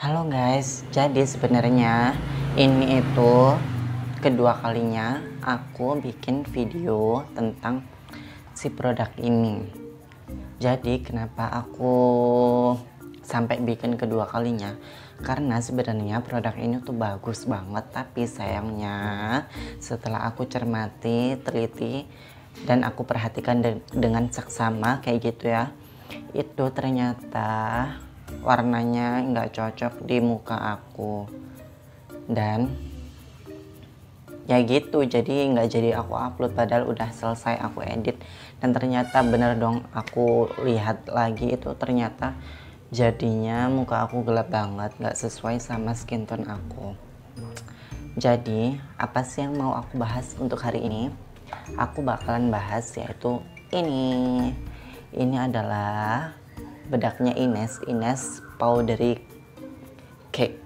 Halo guys, jadi sebenarnya ini itu kedua kalinya aku bikin video tentang si produk ini. Jadi kenapa aku sampai bikin kedua kalinya? Karena sebenarnya produk ini tuh bagus banget, tapi sayangnya setelah aku cermati, teliti, dan aku perhatikan dengan seksama kayak gitu ya, itu ternyata warnanya nggak cocok di muka aku, dan ya gitu, jadi nggak jadi aku upload padahal udah selesai aku edit. Dan ternyata bener dong, aku lihat lagi itu ternyata jadinya muka aku gelap banget, nggak sesuai sama skin tone aku. Jadi apa sih yang mau aku bahas untuk hari ini? Aku bakalan bahas yaitu ini adalah bedaknya Ines Powdery Cake,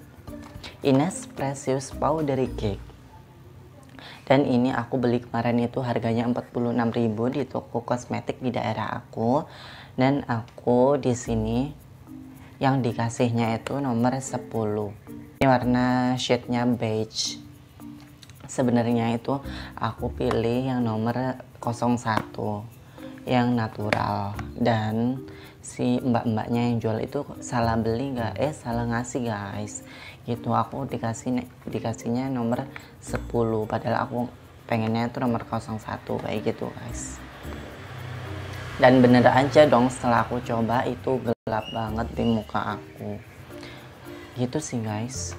Ines Precious Powdery Cake. Dan ini aku beli kemarin itu harganya 46.000 di toko kosmetik di daerah aku. Dan aku di sini yang dikasihnya itu nomor 10. Ini warna shade-nya beige. Sebenarnya itu aku pilih yang nomor 01 yang natural, dan si mbak-mbaknya yang jual itu salah beli salah ngasih guys gitu. Aku dikasihnya nomor 10 padahal aku pengennya itu nomor 01 kayak gitu guys. Dan bener aja dong, setelah aku coba itu gelap banget di muka aku gitu sih guys.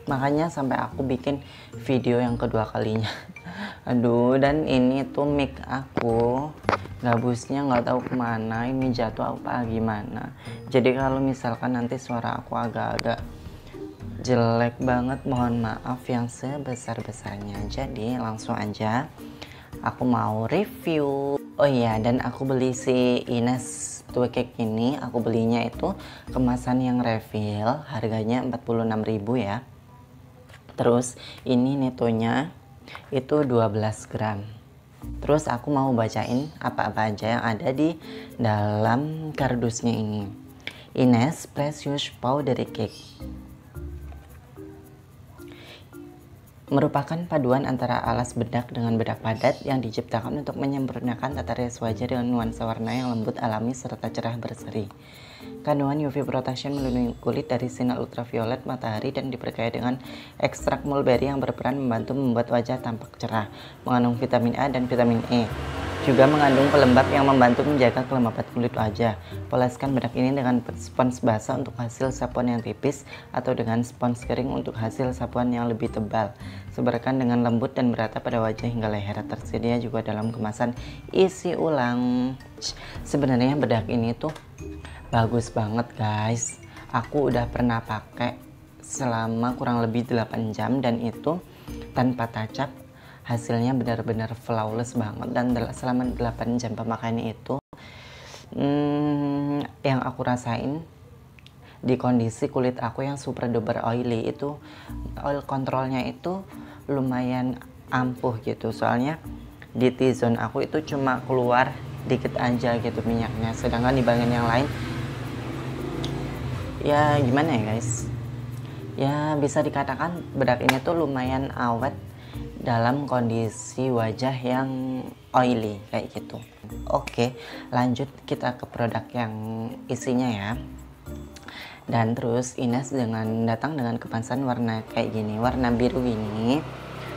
Makanya sampai aku bikin video yang kedua kalinya. Aduh, dan ini tuh mic aku gabusnya nggak tahu kemana, ini jatuh apa gimana. Jadi kalau misalkan nanti suara aku agak-agak jelek banget, mohon maaf yang sebesar-besarnya. Jadi langsung aja aku mau review. Oh iya, dan aku beli si Ines Cake ini, aku belinya itu kemasan yang refill, harganya 46.000 ya. Terus ini netonya itu 12 gram. Terus aku mau bacain apa-apa aja yang ada di dalam kardusnya ini. Ines Precious Powdery Cake merupakan paduan antara alas bedak dengan bedak padat yang diciptakan untuk menyempurnakan tata rias wajah dengan nuansa warna yang lembut, alami, serta cerah berseri. Kandungan UV protection melindungi kulit dari sinar ultraviolet matahari dan diperkaya dengan ekstrak mulberry yang berperan membantu membuat wajah tampak cerah. Mengandung vitamin A dan vitamin E. Juga mengandung pelembab yang membantu menjaga kelembapan kulit wajah. Poleskan bedak ini dengan spons basah untuk hasil sapuan yang tipis atau dengan spons kering untuk hasil sapuan yang lebih tebal. Sebarkan dengan lembut dan merata pada wajah hingga leher. Tersedia juga dalam kemasan isi ulang. Sebenarnya bedak ini tuh bagus banget guys. Aku udah pernah pakai selama kurang lebih 8 jam dan itu tanpa touch up. Hasilnya benar-benar flawless banget, dan selama 8 jam pemakaian itu yang aku rasain di kondisi kulit aku yang super duper oily itu, oil controlnya itu lumayan ampuh gitu. Soalnya di T-zone aku itu cuma keluar dikit aja gitu minyaknya, sedangkan di bagian yang lain ya gimana ya guys, ya bisa dikatakan bedak ini tuh lumayan awet dalam kondisi wajah yang oily kayak gitu. Oke, lanjut kita ke produk yang isinya ya. Dan terus Ines datang dengan kemasan warna kayak gini, warna biru ini.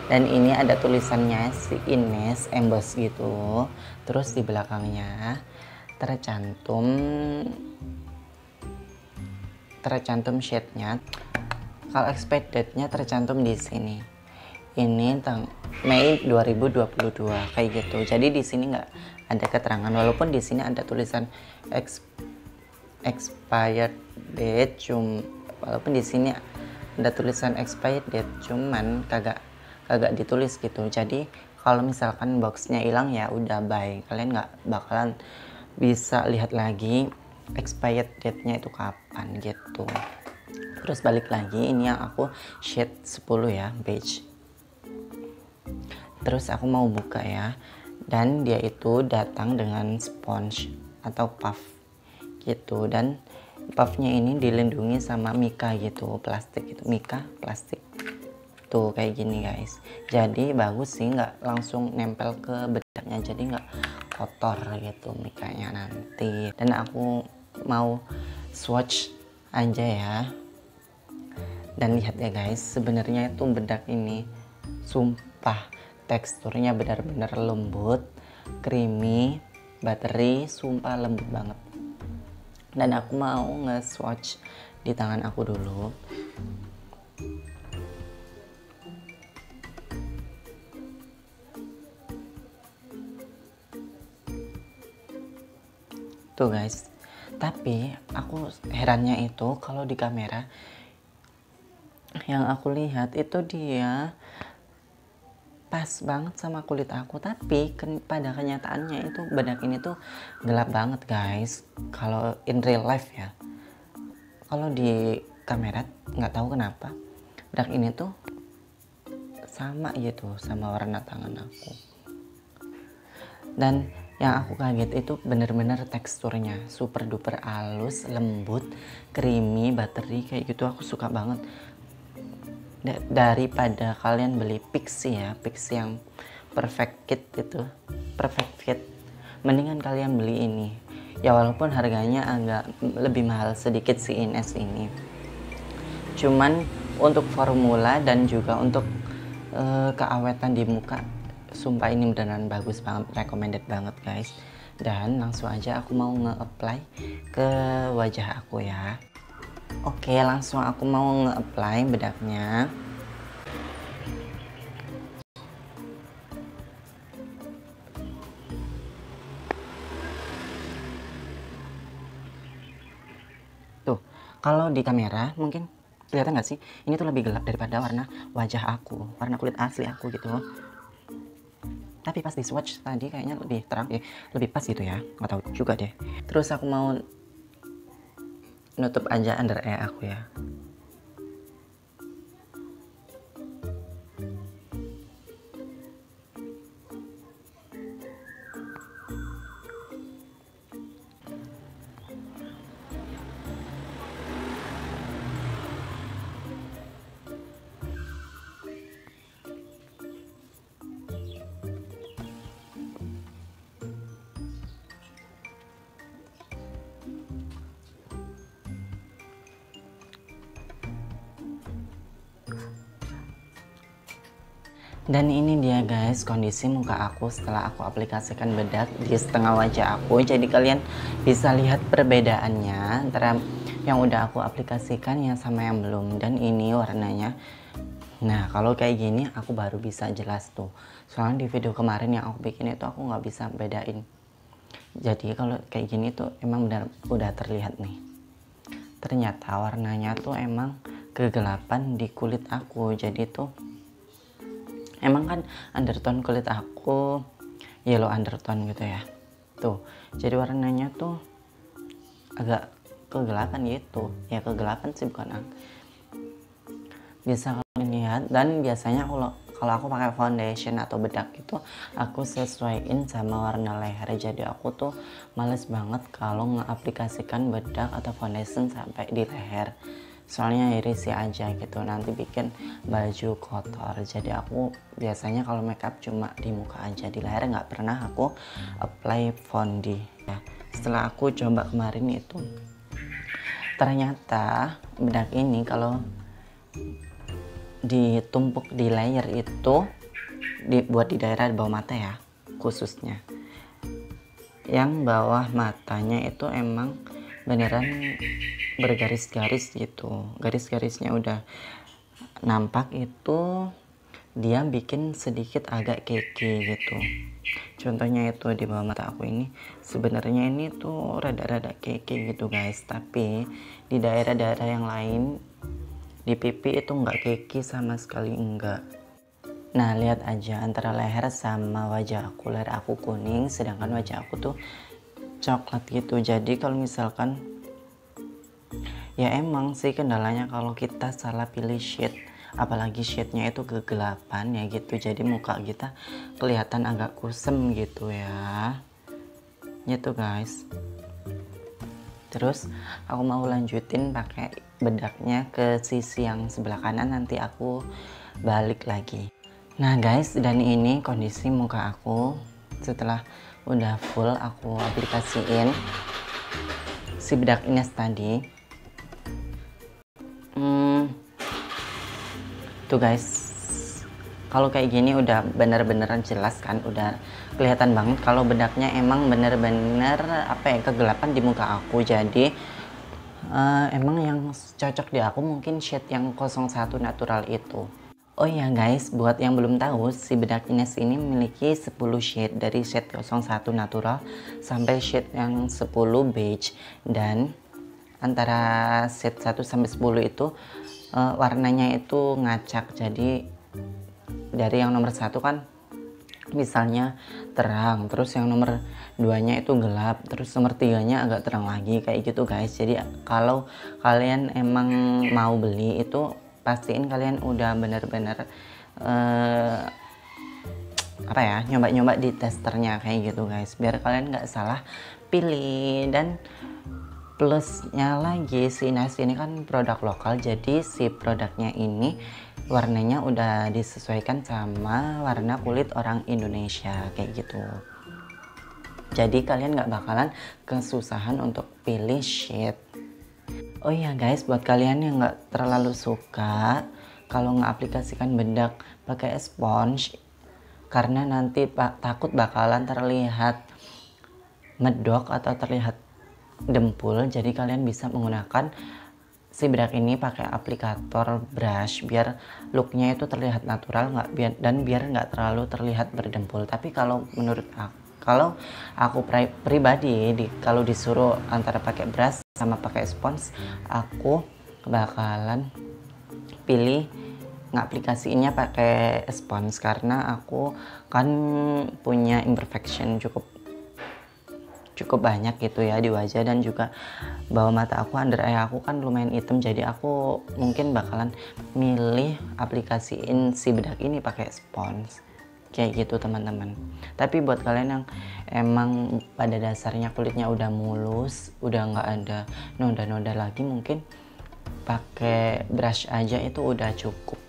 Dan ini ada tulisannya si Ines emboss gitu. Terus di belakangnya tercantum shade-nya. Kalau expired date-nya tercantum di sini. Ini Mei 2022 kayak gitu. Jadi di sini nggak ada keterangan, walaupun di sini ada tulisan expired date, walaupun di sini ada tulisan expired date, cuman kagak ditulis gitu. Jadi kalau misalkan boxnya hilang ya udah bye, kalian nggak bakalan bisa lihat lagi expired date-nya itu kapan gitu. Terus balik lagi, ini yang aku shade 10 ya, beige. Terus aku mau buka ya, dan dia itu datang dengan sponge atau puff gitu, dan puffnya ini dilindungi sama mika gitu, plastik itu, mika plastik tuh kayak gini guys. Jadi bagus sih, nggak langsung nempel ke bedaknya, jadi nggak kotor gitu mikanya nanti. Dan aku mau swatch aja ya, dan lihat ya guys, sebenarnya itu bedak ini sumpah teksturnya benar-benar lembut, creamy, buttery, sumpah lembut banget. Dan aku mau nge-swatch di tangan aku dulu. Tuh guys, tapi aku herannya itu kalau di kamera yang aku lihat itu dia pas banget sama kulit aku, tapi pada kenyataannya itu bedak ini tuh gelap banget guys kalau in real life ya. Kalau di kamera nggak tahu kenapa bedak ini tuh sama gitu sama warna tangan aku. Dan yang aku kaget itu bener-bener teksturnya super duper halus, lembut, creamy, buttery kayak gitu. Aku suka banget. Daripada kalian beli Pixi ya, Pixi yang perfect kit itu, perfect fit, mendingan kalian beli ini ya, walaupun harganya agak lebih mahal sedikit si Ines ini, cuman untuk formula dan juga untuk keawetan di muka, sumpah ini beneran bagus banget, recommended banget guys. Dan langsung aja aku mau nge-apply ke wajah aku ya. Oke, langsung aku mau nge-apply bedaknya. Tuh, kalau di kamera mungkin kelihatan nggak sih? Ini tuh lebih gelap daripada warna wajah aku, warna kulit asli aku gitu. Tapi pas di swatch tadi kayaknya lebih terang ya, lebih pas gitu ya. Nggak tahu juga deh. Terus aku mau nutup aja under eye aku ya. Dan ini dia guys kondisi muka aku setelah aku aplikasikan bedak di setengah wajah aku. Jadi kalian bisa lihat perbedaannya antara yang udah aku aplikasikan ya sama yang belum. Dan ini warnanya, nah kalau kayak gini aku baru bisa jelas tuh. Soalnya di video kemarin yang aku bikin itu aku nggak bisa bedain. Jadi kalau kayak gini tuh emang benar udah terlihat nih. Ternyata warnanya tuh emang kegelapan di kulit aku. Jadi tuh emang kan undertone kulit aku yellow undertone gitu ya. Tuh, jadi warnanya tuh agak kegelapan gitu. Ya kegelapan sih, bukan bisa kalian lihat. Dan biasanya kalau aku pakai foundation atau bedak itu aku sesuaiin sama warna leher. Jadi aku tuh males banget kalau ngeaplikasikan bedak atau foundation sampai di leher. Soalnya irisi aja gitu, nanti bikin baju kotor. Jadi aku biasanya kalau makeup cuma di muka aja, di leher nggak pernah aku apply foundation ya. Setelah aku coba kemarin itu, ternyata bedak ini kalau ditumpuk di layer itu dibuat di daerah bawah mata ya, khususnya yang bawah matanya itu emang beneran bergaris-garis gitu, garis-garisnya udah nampak, itu dia bikin sedikit agak keki gitu. Contohnya itu di bawah mata aku ini sebenarnya ini tuh rada-rada keki gitu guys, tapi di daerah-daerah yang lain di pipi itu nggak keki sama sekali, enggak. Nah lihat aja antara leher sama wajah aku, leher aku kuning sedangkan wajah aku tuh coklat gitu. Jadi kalau misalkan ya emang sih kendalanya kalau kita salah pilih shade, apalagi shade-nya itu kegelapan ya gitu, jadi muka kita kelihatan agak kusem gitu ya, gitu guys. Terus aku mau lanjutin pakai bedaknya ke sisi yang sebelah kanan, nanti aku balik lagi. Nah guys, dan ini kondisi muka aku setelah udah full aku aplikasiin si bedak ini tadi. Tuh guys, kalau kayak gini udah bener-beneran jelas kan, udah kelihatan banget kalau bedaknya emang bener-bener apa ya, kegelapan di muka aku. Jadi emang yang cocok di aku mungkin shade yang 01 natural itu. Oh iya guys, buat yang belum tahu, si bedak Ines ini memiliki 10 shade, dari shade 01 natural sampai shade yang 10 beige. Dan antara shade 1 sampai 10 itu warnanya itu ngacak. Jadi dari yang nomor 1 kan misalnya terang, terus yang nomor 2-nya itu gelap, terus nomor 3-nya agak terang lagi, kayak gitu guys. Jadi kalau kalian emang mau beli itu pastiin kalian udah bener-bener apa ya, nyoba-nyoba di testernya kayak gitu guys, biar kalian nggak salah pilih. Dan plusnya lagi, si Ines ini kan produk lokal, jadi si produknya ini warnanya udah disesuaikan sama warna kulit orang Indonesia kayak gitu. Jadi kalian nggak bakalan kesusahan untuk pilih shade. Oh iya guys, buat kalian yang nggak terlalu suka kalau ngeaplikasikan bedak pakai sponge, karena nanti takut bakalan terlihat medok atau terlihat dempul, jadi kalian bisa menggunakan si bedak ini pakai aplikator brush biar looknya itu terlihat natural, dan biar nggak terlalu terlihat berdempul. Tapi kalau menurut aku pribadi, kalau disuruh antara pakai brush sama pakai spons, aku bakalan pilih ngaplikasiinnya pakai spons, karena aku kan punya imperfection cukup banyak gitu ya di wajah, dan juga bawah mata aku, under eye aku kan lumayan hitam, jadi aku mungkin bakalan milih aplikasiin si bedak ini pakai spons kayak gitu teman-teman. Tapi buat kalian yang emang pada dasarnya kulitnya udah mulus, udah nggak ada noda-noda lagi, mungkin pakai brush aja itu udah cukup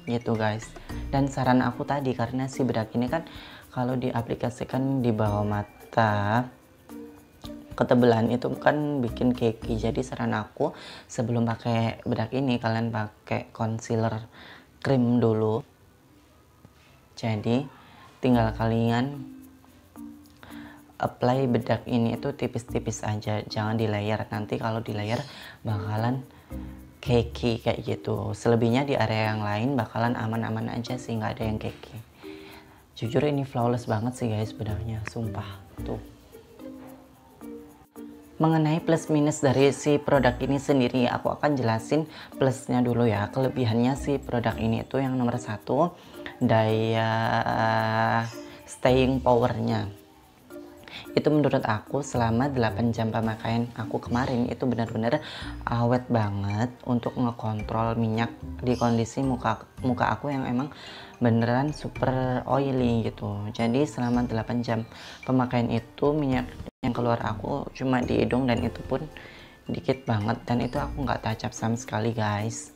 gitu guys. Dan saran aku tadi, karena si bedak ini kan kalau diaplikasikan di bawah mata, ketebelan itu kan bikin keki. Jadi saran aku, sebelum pakai bedak ini kalian pakai concealer krim dulu. Jadi tinggal kalian apply bedak ini itu tipis-tipis aja, jangan di layer. Nanti kalau di layer bakalan keki kayak gitu. Selebihnya di area yang lain bakalan aman-aman aja sih, nggak ada yang keki. Jujur ini flawless banget sih guys bedaknya, sumpah. Tuh. Mengenai plus minus dari si produk ini sendiri, aku akan jelasin plusnya dulu ya. Kelebihannya si produk ini itu yang nomor 1, daya staying powernya. Itu menurut aku selama 8 jam pemakaian aku kemarin itu benar-benar awet banget untuk ngekontrol minyak di kondisi muka aku yang emang beneran super oily gitu. Jadi selama 8 jam pemakaian itu minyak yang keluar aku cuma di hidung, dan itu pun dikit banget, dan itu aku nggak touch up sama sekali guys.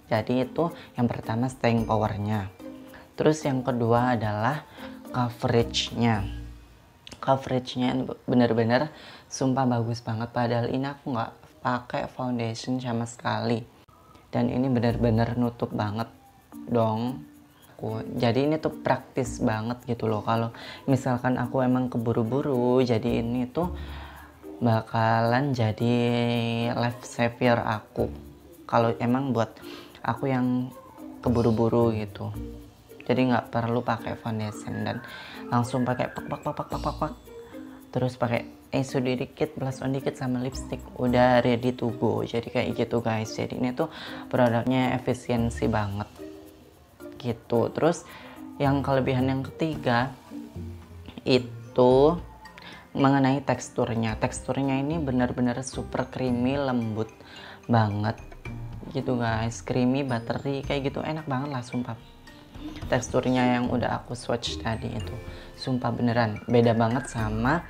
Jadi itu yang pertama, staying powernya. Terus yang kedua adalah coveragenya. Bener-bener sumpah bagus banget, padahal ini aku nggak pakai foundation sama sekali, dan ini bener-bener nutup banget dong. Jadi ini tuh praktis banget gitu loh. Kalau misalkan aku emang keburu-buru, jadi ini tuh bakalan jadi life savior aku kalau emang buat aku yang keburu-buru gitu. Jadi nggak perlu pakai foundation, dan langsung pakai pak, terus pakai eyeshadow dikit, blush on dikit, sama lipstick, udah ready to go. Jadi kayak gitu guys. Jadi ini tuh produknya efisiensi banget gitu. Terus yang kelebihan yang ketiga itu mengenai teksturnya. Teksturnya ini benar-benar super creamy, lembut banget gitu guys, creamy, buttery kayak gitu, enak banget lah sumpah. Teksturnya yang udah aku swatch tadi itu sumpah beneran beda banget sama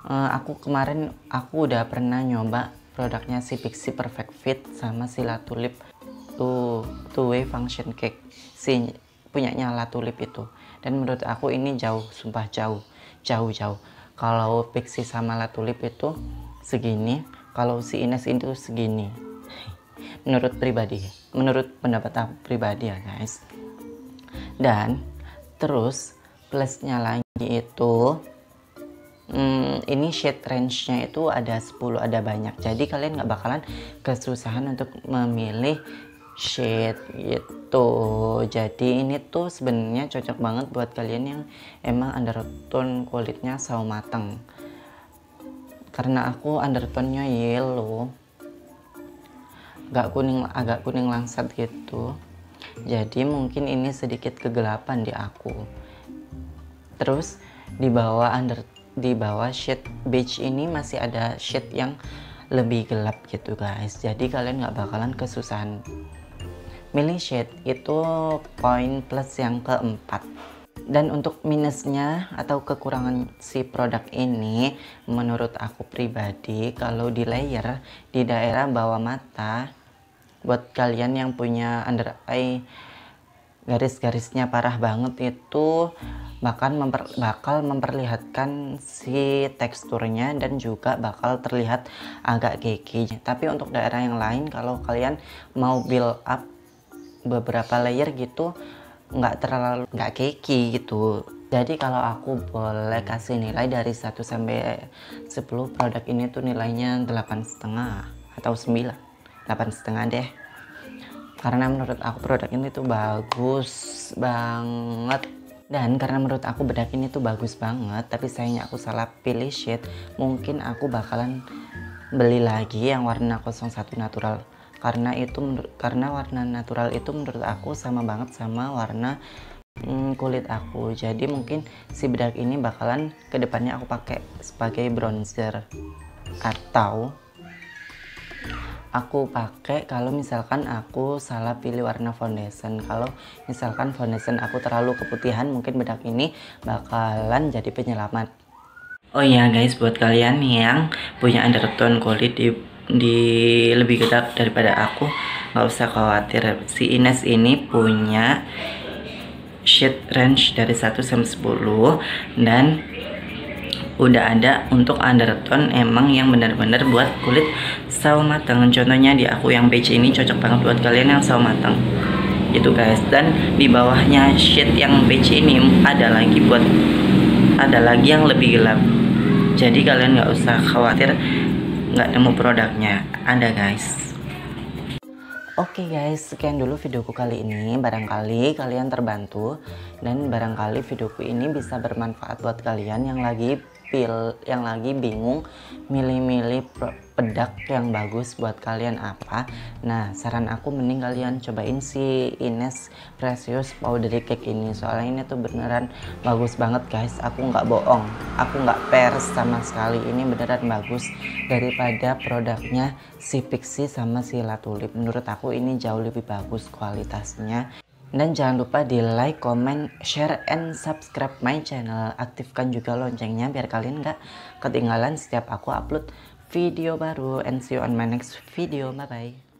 Aku kemarin udah pernah nyoba produknya si Pixi Perfect Fit sama si La Tulip two way function cake, si punyanya La Tulip itu. Dan menurut aku ini jauh, sumpah jauh. Kalau Pixi sama La Tulip itu segini, kalau si Ines itu segini. Menurut pendapat aku pribadi ya guys. Dan terus plusnya lagi itu ini shade range-nya itu ada 10, ada banyak. Jadi kalian nggak bakalan kesusahan untuk memilih shade gitu. Jadi ini tuh sebenarnya cocok banget buat kalian yang emang undertone kulitnya sawo matang. Karena aku undertone-nya yellow, agak kuning langsat gitu. Jadi mungkin ini sedikit kegelapan di aku. Terus di bawah shade beige ini masih ada shade yang lebih gelap gitu guys. Jadi kalian nggak bakalan kesusahan milih shade. Itu poin plus yang keempat. Dan untuk minusnya atau kekurangan si produk ini, menurut aku pribadi, kalau di layer di daerah bawah mata, buat kalian yang punya under eye garis-garisnya parah banget, itu bakal memperlihatkan si teksturnya dan juga bakal terlihat agak geeky. Tapi untuk daerah yang lain, kalau kalian mau build up beberapa layer gitu, nggak geeky gitu. Jadi kalau aku boleh kasih nilai dari 1 sampai 10, produk ini tuh nilainya 8,5 atau 9, 8,5 deh. Karena menurut aku produk ini tuh bagus banget. Dan karena menurut aku bedak ini tuh bagus banget, tapi sayangnya aku salah pilih shade. Mungkin aku bakalan beli lagi yang warna 01 natural. Karena warna natural itu menurut aku sama banget sama warna kulit aku. Jadi mungkin si bedak ini bakalan kedepannya aku pakai sebagai bronzer, atau aku pakai kalau misalkan aku salah pilih warna foundation. Kalau misalkan foundation aku terlalu keputihan, mungkin bedak ini bakalan jadi penyelamat. Oh iya guys, buat kalian yang punya undertone kulit di lebih gelap daripada aku, nggak usah khawatir. Si Ines ini punya shade range dari 1 sampai 10 dan udah ada untuk undertone emang yang benar-benar buat kulit sawo matang. Contohnya di aku yang beige ini cocok banget buat kalian yang sawo matang gitu guys. Dan di bawahnya shade yang beige ini ada lagi yang lebih gelap. Jadi kalian nggak usah khawatir nggak nemu produknya, ada guys. Oke guys, sekian dulu videoku kali ini. Barangkali kalian terbantu dan barangkali videoku ini bisa bermanfaat buat kalian yang lagi bingung milih-milih bedak yang bagus buat kalian apa. Nah, saran aku mending kalian cobain si Ines Precious Powdery Cake ini. Soalnya ini tuh beneran bagus banget guys. Aku nggak bohong, aku nggak pers sama sekali. Ini beneran bagus daripada produknya si Pixi sama si La Tulip. Menurut aku ini jauh lebih bagus kualitasnya. Dan jangan lupa di like, comment, share, and subscribe my channel. Aktifkan juga loncengnya biar kalian nggak ketinggalan setiap aku upload video baru. And see you on my next video. Bye bye.